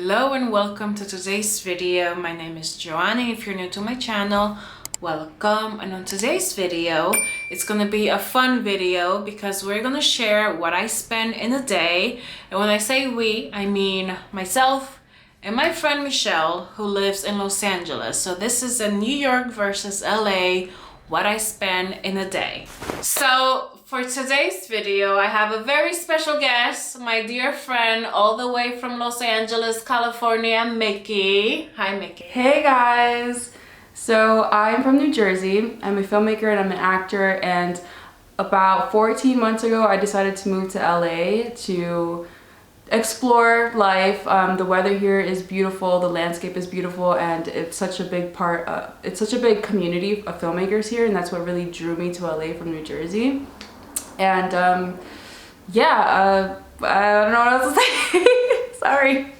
Hello and welcome to today's video. My name is Joanna. If you're new to my channel, welcome. And on today's video, it's gonna be a fun video because we're gonna share what I spend in a day. And when I say we, I mean myself and my friend Michelle, who lives in Los Angeles. So this is a New York versus LA, what I spend in a day. So for today's video, I have a very special guest, my dear friend all the way from Los Angeles, California, Mickie. Hi, Mickie. Hey guys! So I'm from New Jersey. I'm a filmmaker and I'm an actor, and about 14 months ago I decided to move to LA to explore life. The weather here is beautiful, the landscape is beautiful, and it's such a big it's such a big community of filmmakers here, and that's what really drew me to LA from New Jersey. And I don't know what else to say. Sorry.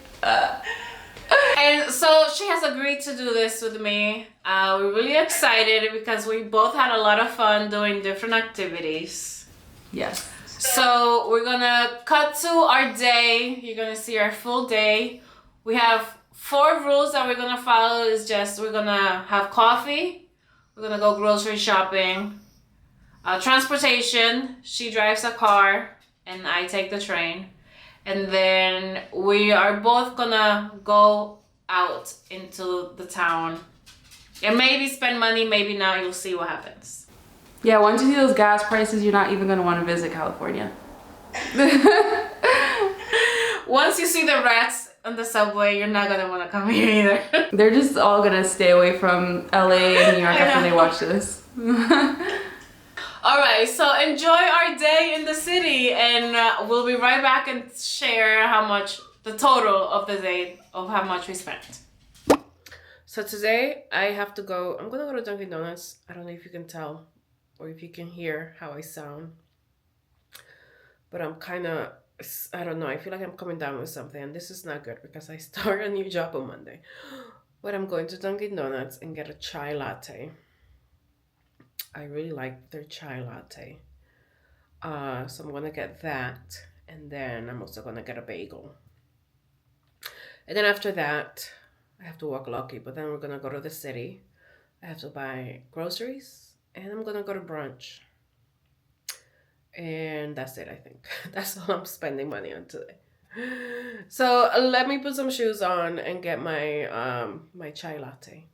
And so she has agreed to do this with me. We're really excited because we both had a lot of fun doing different activities. Yes. So we're gonna cut to our day. You're gonna see our full day. We have 4 rules that we're gonna follow. Is just we're gonna have coffee, we're gonna go grocery shopping, transportation, she drives a car and I take the train, and then we are both gonna go out into the town and maybe spend money, maybe not. You'll see what happens. Yeah, once you see those gas prices, you're not even going to want to visit California. Once you see the rats on the subway, you're not going to want to come here either. They're just all going to stay away from LA and New York after they watch this. Alright, so enjoy our day in the city, and we'll be right back and share how much, the total of the day of how much we spent. So today I have to go, I'm going to go to Dunkin' Donuts. I don't know if you can tell or if you can hear how I sound, but I'm kind of, I don't know, I feel like I'm coming down with something, and this is not good because I start a new job on Monday. But I'm going to Dunkin' Donuts and get a chai latte. I really like their chai latte. So I'm gonna get that, and then I'm also gonna get a bagel. And then after that, I have to walk lucky, but then we're gonna go to the city. I have to buy groceries, and I'm gonna go to brunch. And that's it, I think. That's all I'm spending money on today. So let me put some shoes on and get my my chai latte.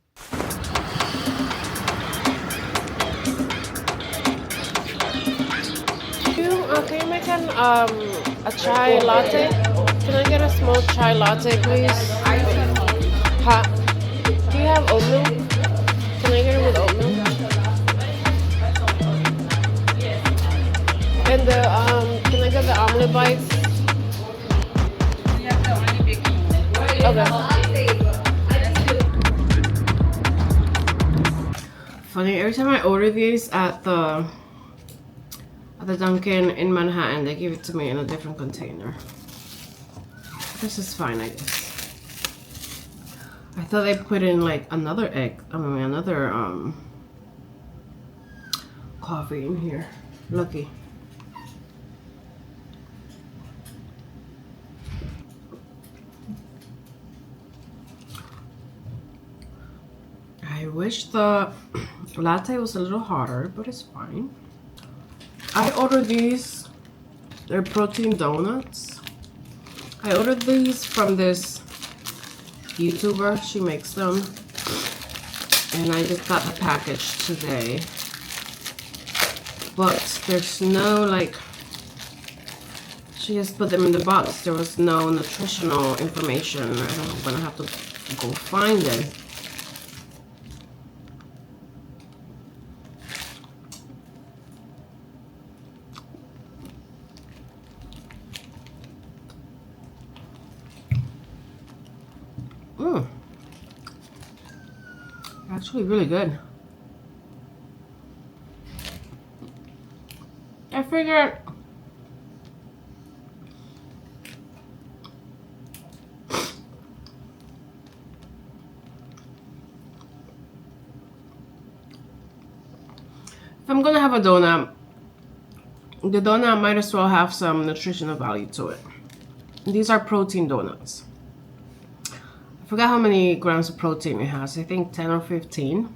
Can you make a chai latte? Can I get a small chai latte, please? Hot. Do you have oat milk? Can I get it with oat milk? And the can I get the omelet bites? Okay. Funny, every time I order these at the Dunkin' in Manhattan, they give it to me in a different container. This is fine, I guess. I thought they put in like another coffee in here. Lucky. I wish the latte was a little hotter, but it's fine. I ordered these. They're protein donuts. I ordered these from this YouTuber. She makes them. And I just got the package today. But there's no, like, she just put them in the box. There was no nutritional information. I'm gonna have to go find it. Actually really good. I figured if I'm gonna have a donut, the donut might as well have some nutritional value to it. These are protein donuts. I forgot how many grams of protein it has. I think 10 or 15.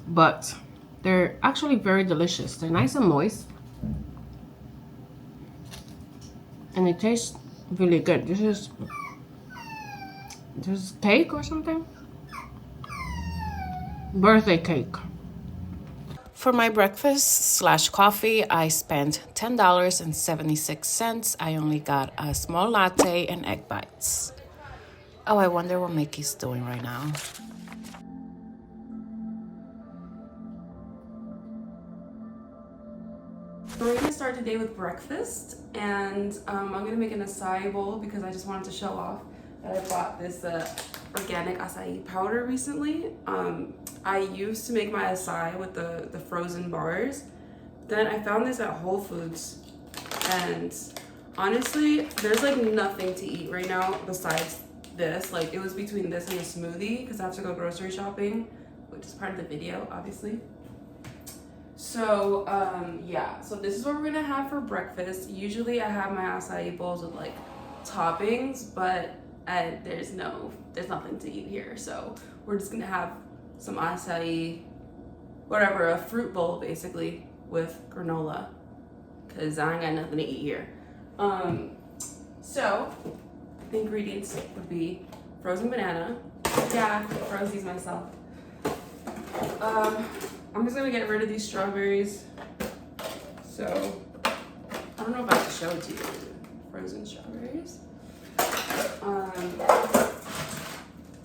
But they're actually very delicious. They're nice and moist. And it tastes really good. This is cake or something? Birthday cake. For my breakfast / coffee, I spent $10.76. I only got a small latte and egg bites. Oh, I wonder what Mickey's doing right now. We're gonna start today with breakfast, and I'm gonna make an acai bowl because I just wanted to show off that I bought this organic acai powder recently. I used to make my acai with the frozen bars. Then I found this at Whole Foods, and honestly, there's like nothing to eat right now besides this. Like, it was between this and a smoothie because I have to go grocery shopping, which is part of the video, obviously. So yeah, so this is what we're gonna have for breakfast. Usually I have my acai bowls with like toppings, but there's nothing to eat here. So we're just gonna have some acai, whatever, a fruit bowl basically with granola, cause I ain't got nothing to eat here. So the ingredients would be frozen banana. Yeah, I froze these myself. I'm just gonna get rid of these strawberries. So, I don't know if I can show it to you. Frozen strawberries.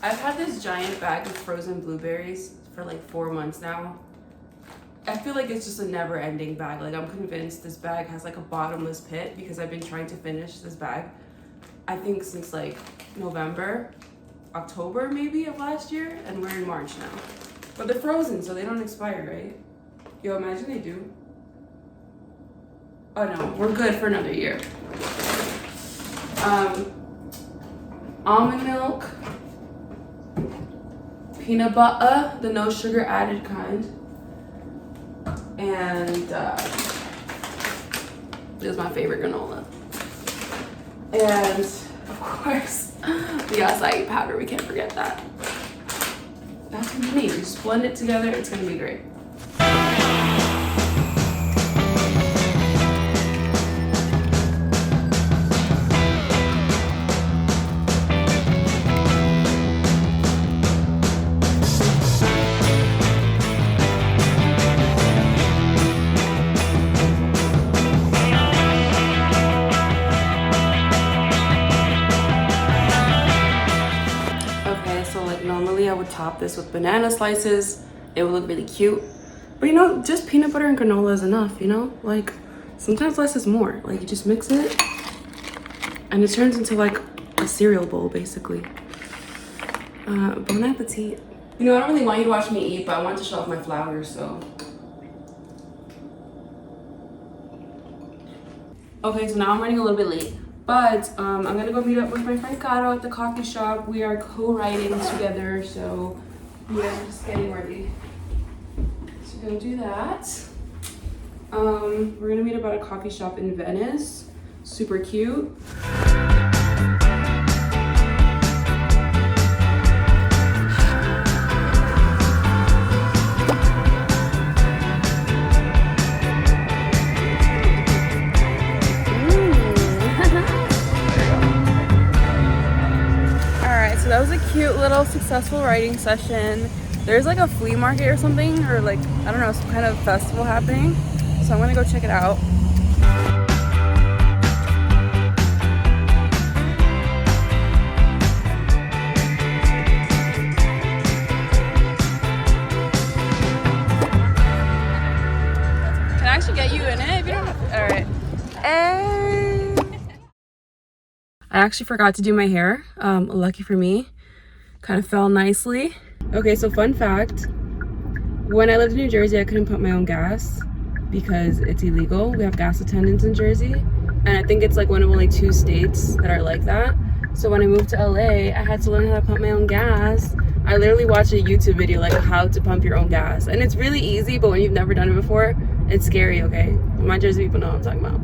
I've had this giant bag of frozen blueberries for like 4 months now. I feel like it's just a never ending bag. Like, I'm convinced this bag has like a bottomless pit because I've been trying to finish this bag, I think since like November, October maybe of last year, and we're in March now. But they're frozen, so they don't expire, right? Yo, imagine they do. Oh no, we're good for another year. Almond milk, peanut butter, the no sugar added kind, and this is my favorite granola. And of course, the acai powder, we can't forget that. That's what you need. You just blend it together, it's gonna be great. Normally I would top this with banana slices. It would look really cute. But you know, just peanut butter and granola is enough, you know? Like, sometimes less is more. Like, you just mix it and it turns into like a cereal bowl, basically. Bon appetit. You know, I don't really want you to watch me eat, but I want to show off my flowers, so. Okay, so now I'm running a little bit late. But I'm gonna go meet up with my friend Caro at the coffee shop. We are co-writing together, so we are just getting ready to go do that. We're gonna meet up at a coffee shop in Venice. Super cute. So that was a cute little successful writing session. There's like a flea market or something, or like, I don't know, some kind of festival happening. So I'm gonna go check it out. Can I actually get you in it if you don't have to? All right. And I actually forgot to do my hair. Lucky for me, kind of fell nicely. Okay, so fun fact, when I lived in New Jersey, I couldn't put my own gas because it's illegal. We have gas attendants in Jersey, and I think it's like one of only 2 states that are like that. So when I moved to LA, I had to learn how to pump my own gas. I literally watched a YouTube video like how to pump your own gas, and it's really easy, but when you've never done it before, it's scary, okay? My Jersey people know what I'm talking about.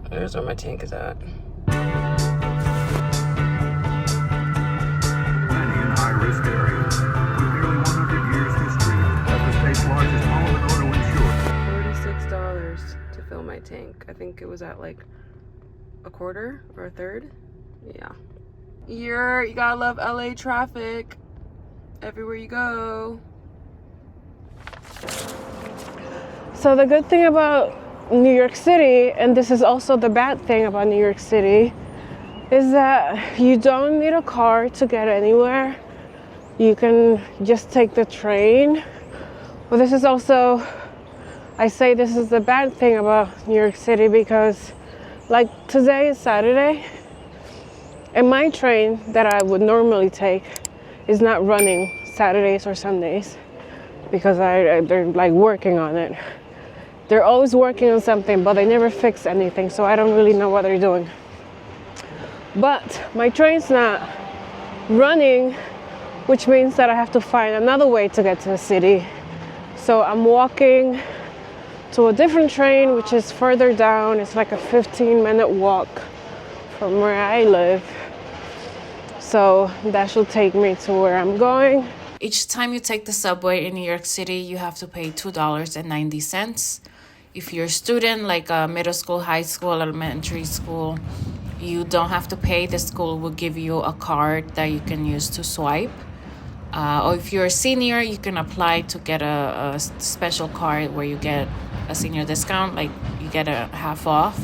There's where my tank is at. I think it was at like a quarter or a third. Yeah. You gotta love LA traffic everywhere you go. So the good thing about New York City, and this is also the bad thing about New York City, is that you don't need a car to get anywhere. You can just take the train. But this is also, I say this is the bad thing about New York City because like today is Saturday and my train that I would normally take is not running Saturdays or Sundays because they're like working on it. They're always working on something, but they never fix anything, so I don't really know what they're doing. But my train's not running, which means that I have to find another way to get to the city. So I'm walking to a different train, which is further down. It's like a 15-minute walk from where I live. So that should take me to where I'm going. Each time you take the subway in New York City, you have to pay $2.90. If you're a student, like middle school, high school, elementary school, you don't have to pay. The school will give you a card that you can use to swipe. Or if you're a senior, you can apply to get a special card where you get a senior discount, like you get a half off.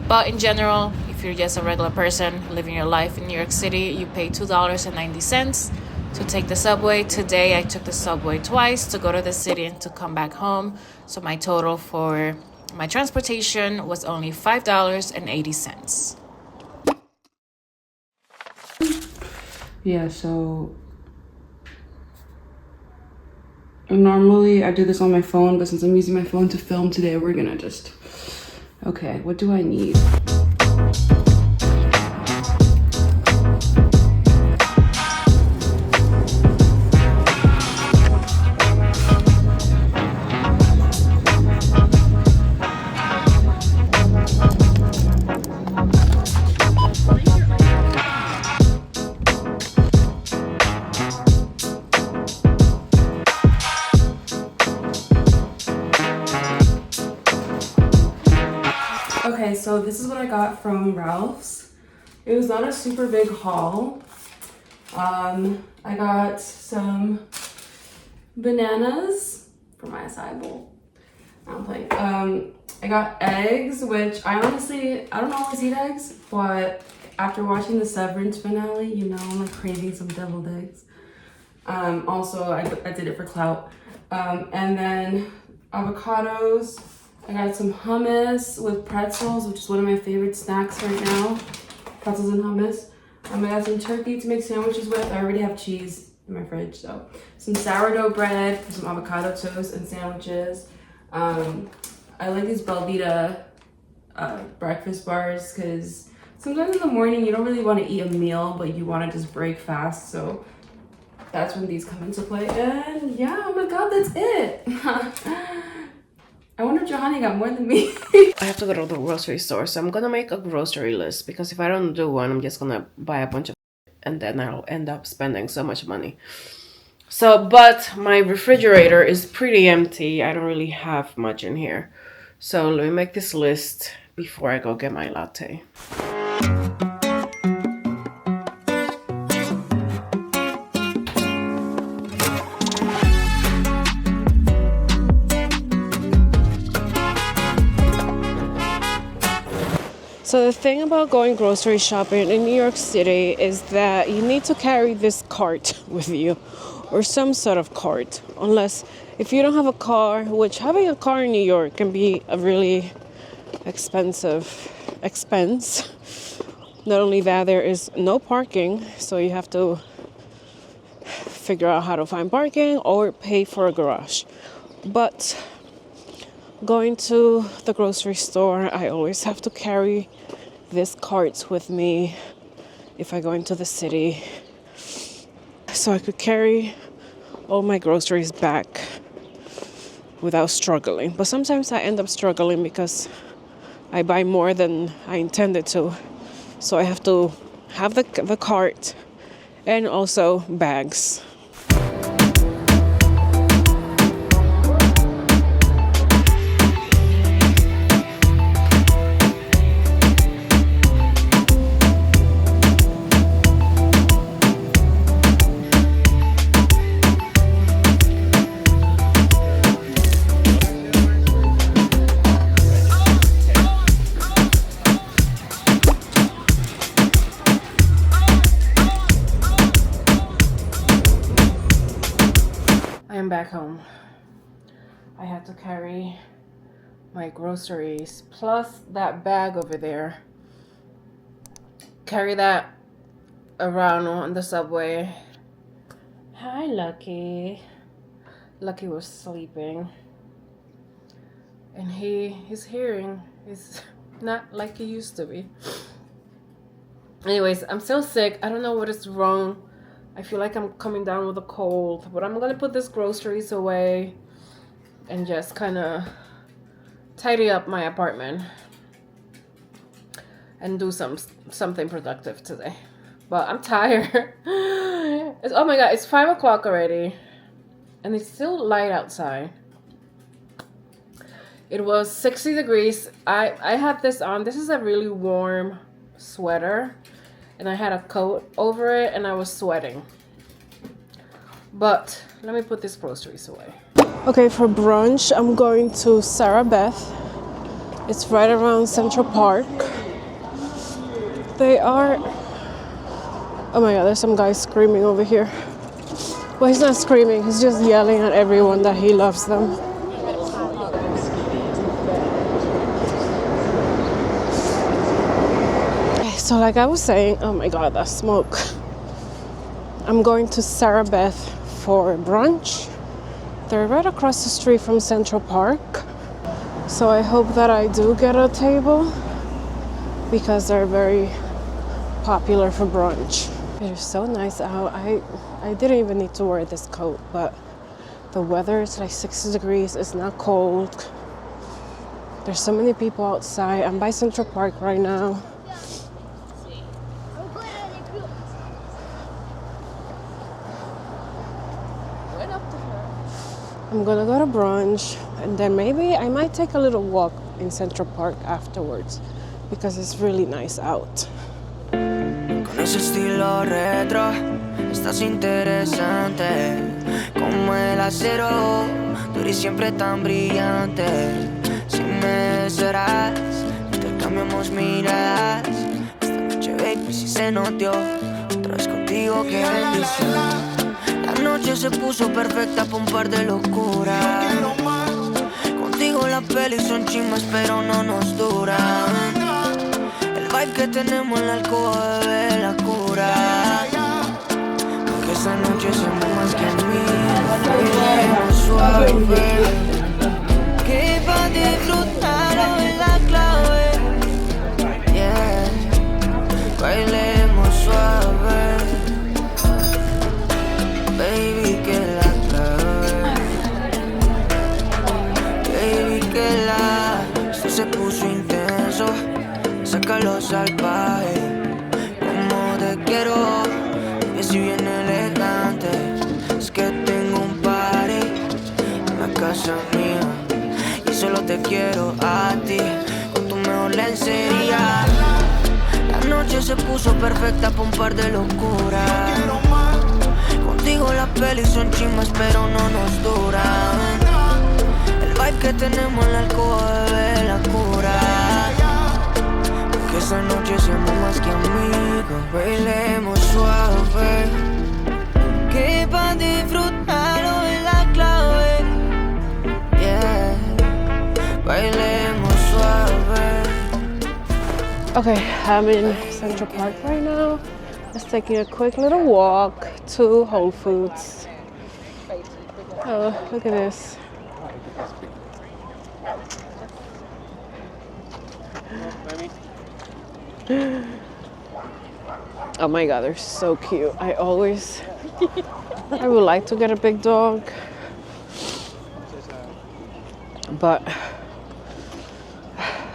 But in general, if you're just a regular person living your life in New York City, you pay $2.90 to take the subway. Today, I took the subway twice to go to the city and to come back home. So my total for my transportation was only $5.80. Yeah, so normally I do this on my phone, but since I'm using my phone to film today, we're gonna just, okay, what do I need? Okay, so this is what I got from Ralph's. It was not a super big haul. I got some bananas for my acai bowl. I'm playing. I got eggs, which I don't always eat eggs, but after watching the Severance finale, you know, I'm like craving some deviled eggs. Also, I did it for clout. And then avocados. I got some hummus with pretzels, which is one of my favorite snacks right now. Pretzels and hummus. I got some turkey to make sandwiches with. I already have cheese in my fridge, so. Some sourdough bread, some avocado toast and sandwiches. I like these Belvita breakfast bars because sometimes in the morning you don't really want to eat a meal, but you want to just break fast, so that's when these come into play. And yeah, oh my god, that's it. I wonder if Johanny got more than me. I have to go to the grocery store, so I'm gonna make a grocery list because if I don't do one, I'm just gonna buy a bunch of and then I'll end up spending so much money. So, but my refrigerator is pretty empty. I don't really have much in here. So let me make this list before I go get my latte. So the thing about going grocery shopping in New York City is that you need to carry this cart with you or some sort of cart, unless if you don't have a car, which having a car in New York can be a really expense. Not only that, there is no parking, so you have to figure out how to find parking or pay for a garage. But going to the grocery store, I always have to carry this cart with me if I go into the city, so I could carry all my groceries back without struggling. But sometimes I end up struggling because I buy more than I intended to, so I have to have the cart and also bags. I am back home. I had to carry my groceries plus that bag over there. Carry that around on the subway. Hi, Lucky. Lucky was sleeping. And his hearing is not like it used to be. Anyways, I'm still sick. I don't know what is wrong. I feel like I'm coming down with a cold. But I'm gonna put these groceries away and just kind of tidy up my apartment and do something productive today. But I'm tired. Oh my god, it's 5 o'clock already and it's still light outside. It was 60 degrees. I had this on. This is a really warm sweater and I had a coat over it and I was sweating. But let me put these groceries away. Okay, for brunch, I'm going to Sarah Beth. It's right around Central Park. They are... Oh my god, there's some guy screaming over here. Well, he's not screaming, he's just yelling at everyone that he loves them. Okay, so like I was saying, oh my god, that smoke. I'm going to Sarah Beth for brunch. They're right across the street from Central Park. So I hope that I do get a table because they're very popular for brunch. It is so nice out. I didn't even need to wear this coat, but the weather is like 60 degrees. It's not cold. There's so many people outside. I'm by Central Park right now. I'm gonna go to brunch and then maybe I might take a little walk in Central Park afterwards because it's really nice out. Con ese estilo retro, estás interesante como el acero, tú eres siempre tan brillante. Si me desearás, intercambiamos miradas. Esta noche, baby, si se notó, otra vez contigo, qué bendición. La noche se puso perfecta pa' un par de locuras. Contigo las pelis son chimbas pero no nos duran. El vibe que tenemos en la alcoba, bebé, la cura. Porque esa noche somos más que amigos. Bailemos suave, que pa' disfrutarlo es la clave. Yeah, bailemos suave. Baby, que la clave. Baby, que esto se puso intenso. Sácalo salvaje. Como te quiero. Y así bien elegante. Es que tengo un party en la casa mía. Y solo te quiero a ti. Con tu mejor lencería. La noche se puso perfecta pa' un par de locuras. Contigo las pelis son chimbas pero no nos duran. El vibe que tenemos en la alcoba, bebé, la cura. Que esa noche seamos más que amigos. Bailemos suave, que pa' disfrutarlo es la clave. Yeah, bailemos suave. Okay, I'm in Central Park right now. Just taking a quick little walk to Whole Foods. Oh, look at this. Oh my god, they're so cute. I would like to get a big dog, but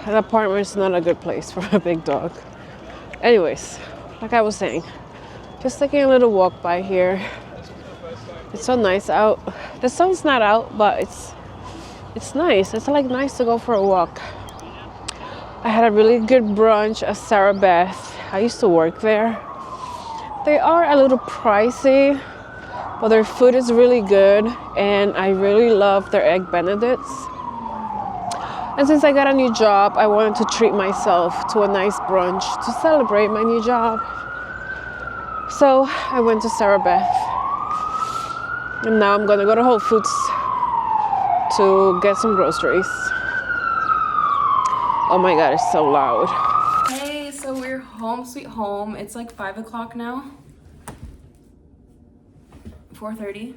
an apartment is not a good place for a big dog. Anyways, like I was saying, just taking a little walk by here. It's so nice out. The sun's not out, but it's nice. It's like nice to go for a walk. I had a really good brunch at Sarah Beth. I used to work there. They are a little pricey, but their food is really good, and I really love their egg benedicts. And since I got a new job, I wanted to treat myself to a nice brunch to celebrate my new job. So I went to Sarah Beth. And now I'm gonna go to Whole Foods to get some groceries. Oh my god, it's so loud. Hey, so we're home sweet home. It's like 5 o'clock now. 4:30.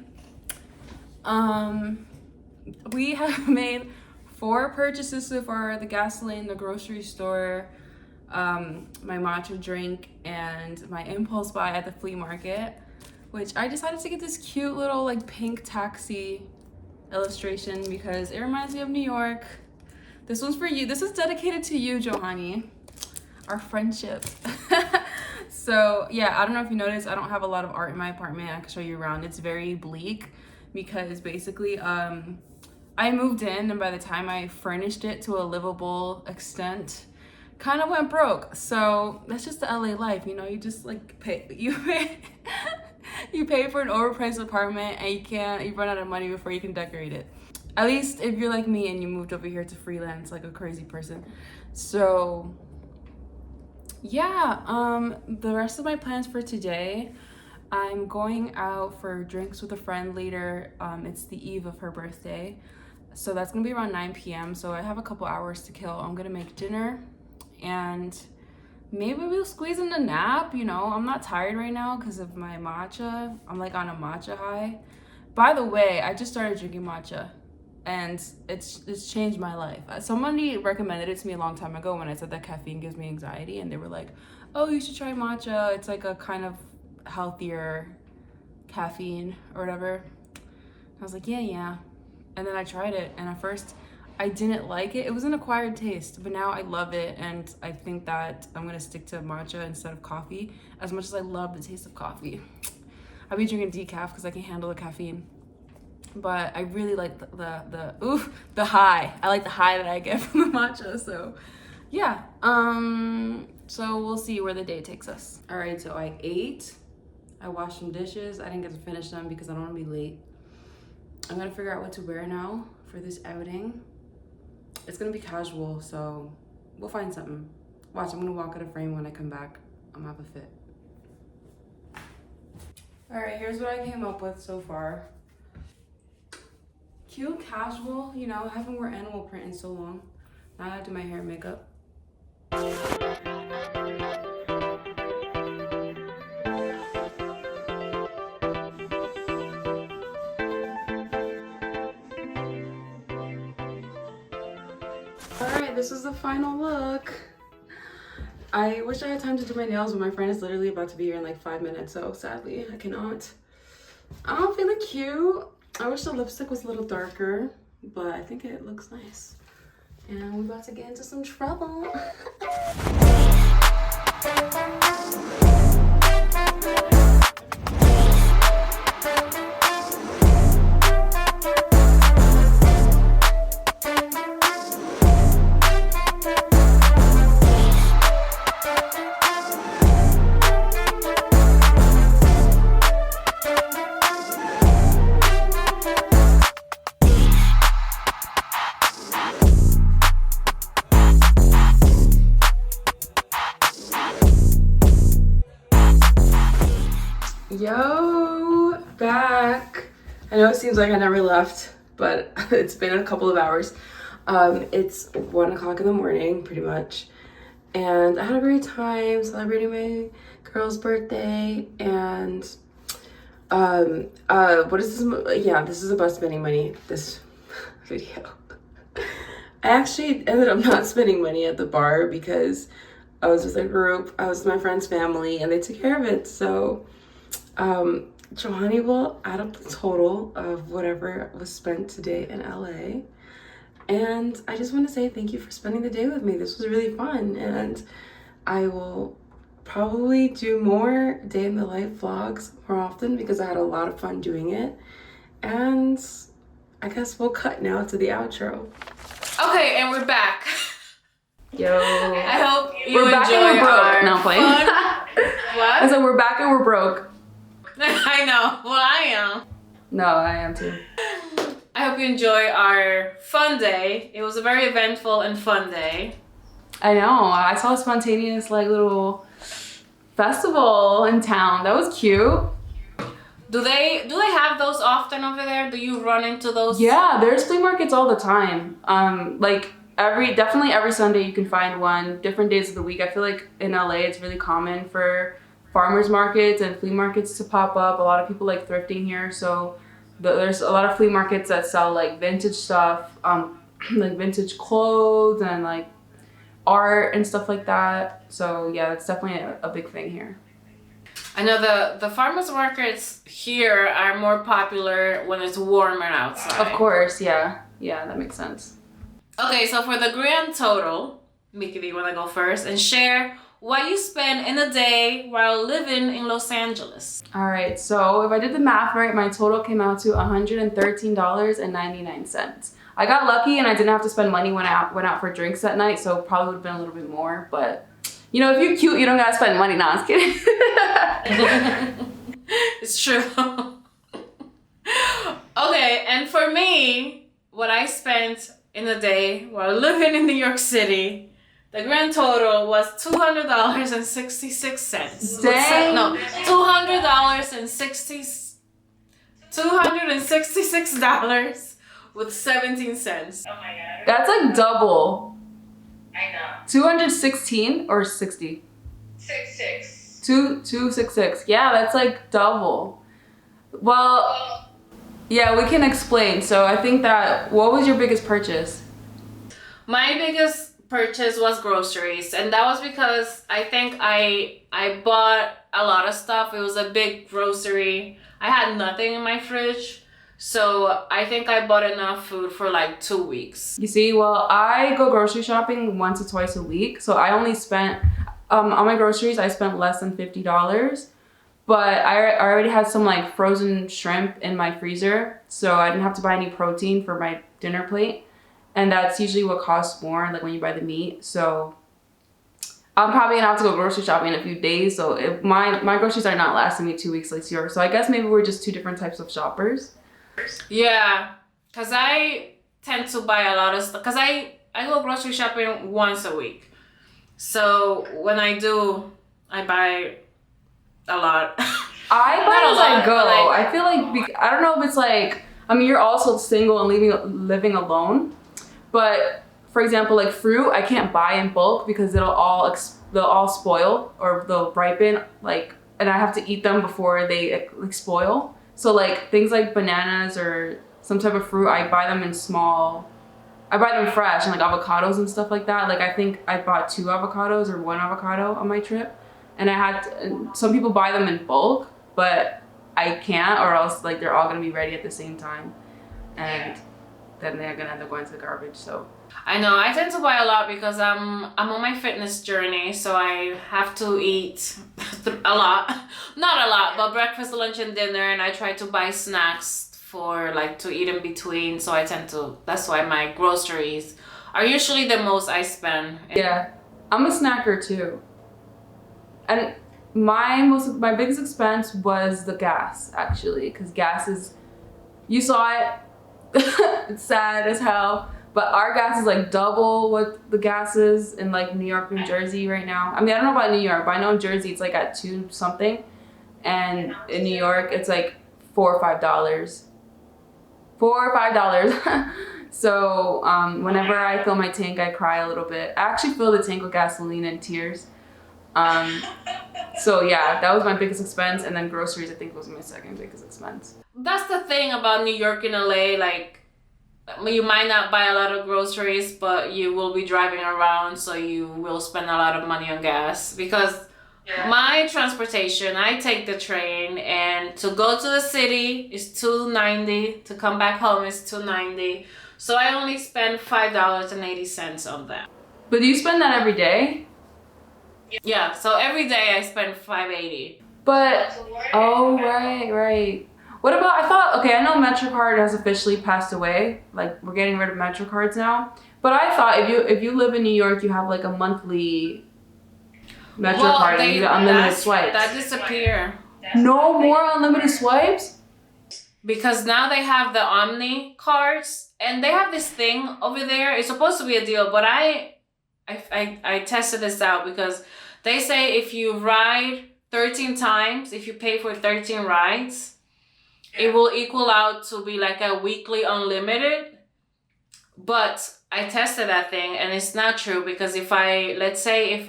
We have made 4 purchases so far: the gasoline, the grocery store, my matcha drink, and my impulse buy at the flea market, which I decided to get this cute little like pink taxi illustration because it reminds me of New York. This one's for you. This is dedicated to you, Johanny, our friendship. So yeah, I don't know if you noticed, I don't have a lot of art in my apartment. I can show you around. It's very bleak because basically I moved in, and by the time I furnished it to a livable extent, kind of went broke. So that's just the LA life, you know. You just like pay you pay for an overpriced apartment, and you run out of money before you can decorate it. At least if you're like me and you moved over here to freelance like a crazy person. So yeah, the rest of my plans for today, I'm going out for drinks with a friend later. It's the eve of her birthday, so that's gonna be around 9 p.m. So I have a couple hours to kill. I'm gonna make dinner, and maybe we'll squeeze in a nap. You know, I'm not tired right now because of my matcha. I'm like on a matcha high. By the way, I just started drinking matcha, and it's changed my life. Somebody recommended it to me a long time ago when I said that caffeine gives me anxiety, and they were like, oh, you should try matcha. It's like a kind of healthier caffeine or whatever. I was like, yeah. And then I tried it, and at first I didn't like it. It was an acquired taste, but now I love it, and I think that I'm gonna stick to matcha instead of coffee, as much as I love the taste of coffee. I've been drinking decaf because I can handle the caffeine. But I really like the high. I like the high that I get from the matcha. So yeah, so we'll see where the day takes us. All right, so I ate, I washed some dishes. I didn't get to finish them because I don't want to be late. I'm gonna figure out what to wear now for this outing. It's gonna be casual, so we'll find something. Watch, I'm gonna walk out of frame when I come back. I'm gonna have a fit. All right, here's what I came up with so far. Cute, casual, you know, I haven't worn animal print in so long. Now I have to do my hair and makeup. Alright, this is the final look. I wish I had time to do my nails, but my friend is literally about to be here in like 5 minutes, so sadly I cannot. I'm feeling cute. I wish the lipstick was a little darker, but I think it looks nice. And we're about to get into some trouble. Yo, back. I know it seems like I never left, but it's been a couple of hours. It's 1 o'clock in the morning, pretty much, and I had a great time celebrating my girl's birthday. And what is this? Yeah, this is about spending money. This video. I actually ended up not spending money at the bar because I was with a group. I was with my friend's family, and they took care of it. So Johanny will add up the total of whatever was spent today in LA. And I just want to say thank you for spending the day with me. This was really fun, and I will probably do more day in the life vlogs more often because I had a lot of fun doing it. And I guess we'll cut now to the outro. Okay, and we're back. Yo. I hope you we're back enjoy and we're broke. our No, I'm playing. What? I said we're back and we're broke. I know. Well, I am. No, I am too. I hope you enjoy our fun day. It was a very eventful and fun day. I know. I saw a spontaneous like little festival in town. That was cute. Do they have those often over there? Do you run into those? Yeah, there's flea markets all the time. Like definitely every Sunday you can find one. Different days of the week. I feel like in LA it's really common for farmers markets and flea markets to pop up. A lot of people like thrifting here, so there's a lot of flea markets that sell like vintage stuff, like vintage clothes and like art and stuff like that. So yeah, that's definitely a big thing here. I know the farmers markets here are more popular when it's warmer outside. Of course, yeah, that makes sense. Okay, so for the grand total, Mickie, do you want to go first and share what you spend in a day while living in Los Angeles? All right, so if I did the math right, my total came out to $113.99. I got lucky and I didn't have to spend money when I went out for drinks that night, so probably would have been a little bit more, but you know, if you're cute, you don't gotta spend money. Nah, I'm just kidding. It's true. Okay, and for me, what I spent in a day while living in New York City, the grand total was $200.66. Dang. No, $266 with 17 cents. Oh my god. That's like double. I know. 216 or 60? 6'6". 266. Yeah, that's like double. Well, yeah, we can explain. So I think that, what was your biggest purchase? My biggest purchase was groceries, and that was because I think I bought a lot of stuff. It was a big grocery. I had nothing in my fridge, so I think I bought enough food for like 2 weeks. You see, well, I go grocery shopping once or twice a week, so I only spent, on my groceries, I spent less than $50. But I already had some like frozen shrimp in my freezer, so I didn't have to buy any protein for my dinner plate. And that's usually what costs more, like when you buy the meat. So I'm probably gonna have to go grocery shopping in a few days. So my groceries are not lasting me 2 weeks like yours. So I guess maybe we're just two different types of shoppers. Yeah, because I tend to buy a lot of stuff. Because I go grocery shopping once a week. So when I do, I buy a lot. I buy as I go. I feel like, I don't know if it's like, I mean, you're also single and living alone. But for example, like fruit, I can't buy in bulk because they'll all spoil or they'll ripen, like, and I have to eat them before they like spoil. So like things like bananas or some type of fruit, I buy them in small. I buy them fresh, and like avocados and stuff like that. Like I think I bought 2 avocados or 1 avocado on my trip, and I had some people buy them in bulk, but I can't, or else like they're all gonna be ready at the same time, and then they're gonna end up going to the garbage. So I know I tend to buy a lot because I'm on my fitness journey, so I have to eat a lot. Not a lot, but breakfast, lunch, and dinner, and I try to buy snacks for like to eat in between. So I tend to. That's why my groceries are usually the most I spend. Yeah, I'm a snacker too, and my biggest expense was the gas, actually, because gas is, you saw it. It's sad as hell, but our gas is like double what the gas is in like New York, New Jersey right now. I mean, I don't know about New York, but I know in Jersey it's like at 2 something, and in New York it's like $4 or $5. So whenever I fill my tank, I cry a little bit. I actually fill the tank with gasoline and tears. So yeah, that was my biggest expense, and then groceries I think was my second biggest expense. That's the thing about New York and LA, like you might not buy a lot of groceries, but you will be driving around, so you will spend a lot of money on gas. Because my transportation, I take the train, and to go to the city is $2.90, to come back home is $2.90. So I only spend $5.80 on that. But do you spend that every day? Yeah, so every day I spend $5.80. But oh right. What about, I thought, okay, I know MetroCard has officially passed away. Like we're getting rid of MetroCards now. But I thought if you live in New York, you have like a monthly MetroCard and you get unlimited swipes. That disappear. No more unlimited swipes? Because now they have the OMNY cards, and they have this thing over there. It's supposed to be a deal, but I tested this out because they say if you ride 13 times, if you pay for 13 rides, it will equal out to be like a weekly unlimited. But I tested that thing and it's not true, because if I, let's say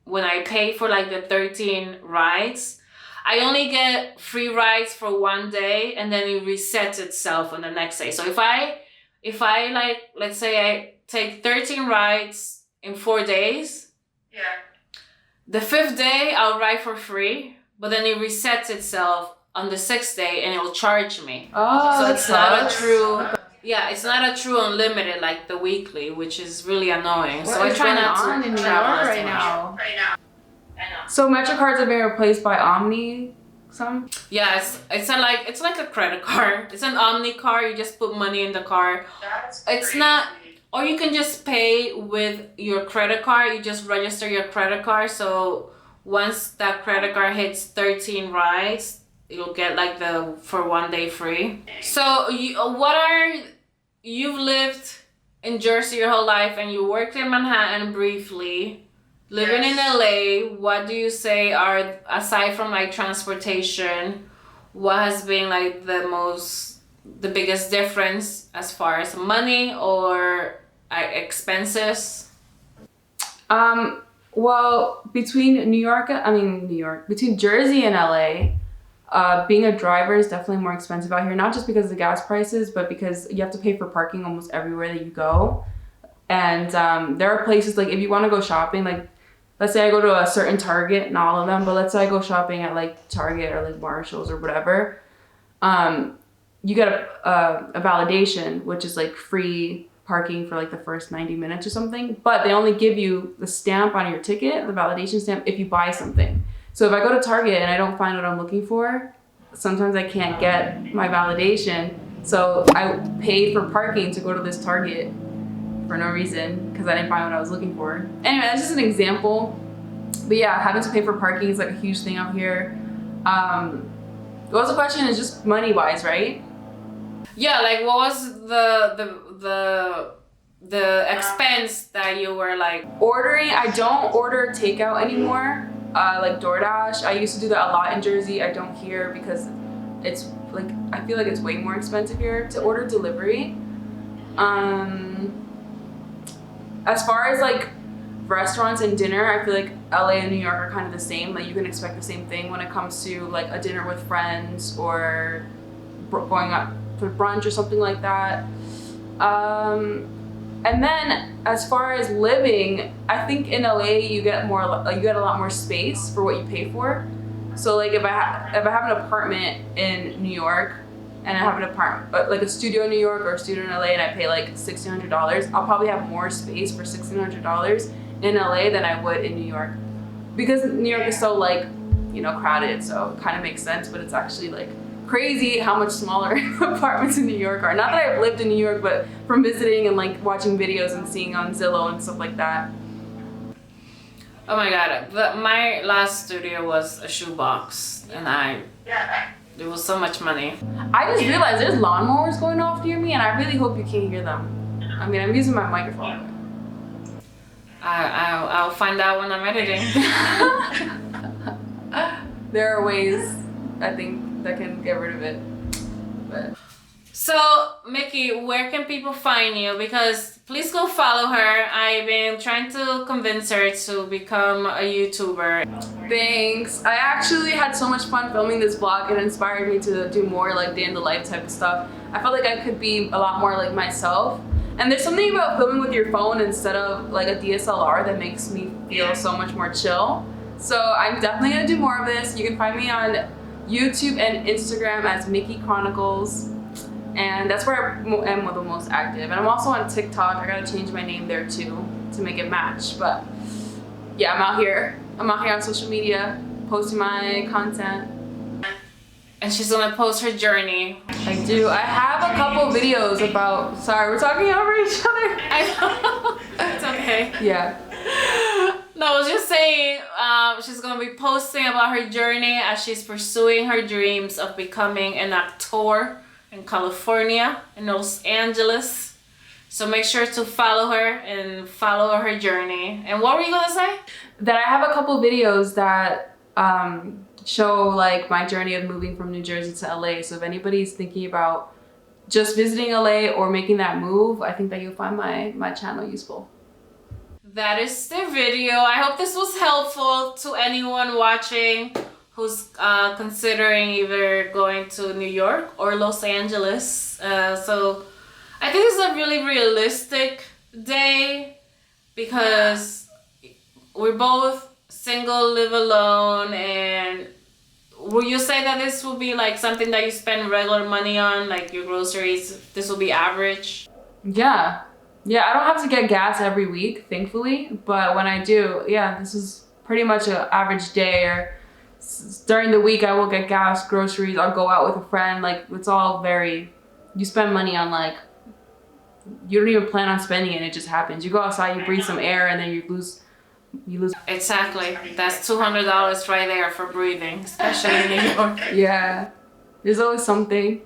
when I pay for like the 13 rides, I only get free rides for one day and then it resets itself on the next day. So if I like, let's say I take 13 rides in 4 days, Yeah. the 5th day I'll ride for free, but then it resets itself on the 6th day and it'll charge me. Oh, So that it's not a sucks. true, yeah, it's not a true unlimited like the weekly, which is really annoying. So What I is try going not on to in New travel York as right much. now? Right now. I know. So Metro cards are being replaced by OMNY. Some. Yeah, it's like a credit card. It's an OMNY card. You just put money in the card. That's It's crazy. not, or you can just pay with your credit card. You just register your credit card. So once that credit card hits 13 rides, you'll get like the for 1 day free. So you've lived in Jersey your whole life and you worked in Manhattan briefly. Living in LA, what do you say are, aside from like transportation, what has been like the biggest difference as far as money or expenses? Well, between between Jersey and LA, being a driver is definitely more expensive out here. Not just because of the gas prices, but because you have to pay for parking almost everywhere that you go. And there are places like if you want to go shopping, like let's say I go to a certain Target, not all of them, but let's say I go shopping at like Target or like Marshalls or whatever, you get a validation, which is like free parking for like the first 90 minutes or something, but they only give you the stamp on your ticket, the validation stamp, if you buy something. So if I go to Target and I don't find what I'm looking for, sometimes I can't get my validation. So I paid for parking to go to this Target for no reason because I didn't find what I was looking for. Anyway, that's just an example. But yeah, having to pay for parking is like a huge thing out here. What was the question? Is just money wise, right? Yeah, like what was the expense that you were like Ordering, I don't order takeout anymore. Like DoorDash, I used to do that a lot in Jersey. I don't here because it's like I feel like it's way more expensive here to order delivery. As far as like restaurants and dinner, I feel like LA and New York are kind of the same. Like you can expect the same thing when it comes to like a dinner with friends or going out for brunch or something like that. And then as far as living, I think in LA you get a lot more space for what you pay for. So like if I have an apartment in New York and I have an apartment like a studio in New York or a studio in LA and I pay like $1,600, I'll probably have more space for $1,600 in LA than I would in New York, because New York is so like, you know, crowded. So it kind of makes sense, but it's actually like crazy how much smaller apartments in New York are. Not that I've lived in New York, but from visiting and like watching videos and seeing on Zillow and stuff like that. Oh my god, my last studio was a shoebox and it was so much money. I just realized there's lawnmowers going off near me and I really hope you can't hear them. I mean, I'm using my microphone. I'll find out when I'm editing. There are ways, I think, that can get rid of it. But So, Mickie, where can people find you? Because please go follow her. I've been trying to convince her to become a YouTuber. thanks. I actually had so much fun filming this vlog. It inspired me to do more like day in the life type of stuff. I felt like I could be a lot more like myself. And there's something about filming with your phone instead of like a DSLR that makes me feel so much more chill. So I'm definitely gonna do more of this. You can find me on YouTube and Instagram as Mickie Chronicles. And that's where I am the most active. And I'm also on TikTok. I gotta change my name there too to make it match. But yeah, I'm out here on social media, posting my content. And she's gonna post her journey. I do. I have a couple videos about, sorry, we're talking over each other. I know. It's okay. Yeah. No, I was just saying, she's gonna be posting about her journey as she's pursuing her dreams of becoming an actor in California, in Los Angeles. So make sure to follow her and follow her journey. And what were you gonna say? That I have a couple videos that show like my journey of moving from New Jersey to LA. So if anybody's thinking about just visiting LA or making that move, I think that you'll find my channel useful. That is the video. I hope this was helpful to anyone watching who's considering either going to New York or Los Angeles. So I think this is a really realistic day because we're both single, live alone, and will you say that this will be like something that you spend regular money on, like your groceries? This will be average? Yeah, I don't have to get gas every week, thankfully, but when I do, yeah, this is pretty much an average day. Or during the week I will get gas, groceries, I'll go out with a friend. Like, it's all very, you spend money on, like, you don't even plan on spending it, it just happens. You go outside, you breathe some air, and then you lose. Exactly. That's $200 right there for breathing, especially in New York. Yeah, there's always something.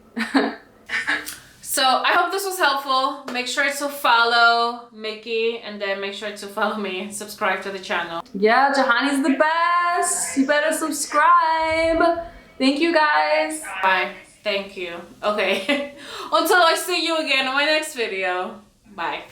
So I hope this was helpful. Make sure to follow Mickie, and then make sure to follow me and subscribe to the channel. Yeah, Jahani's the best. You better subscribe. Thank you, guys. Bye. Thank you. Okay. Until I see you again in my next video. Bye.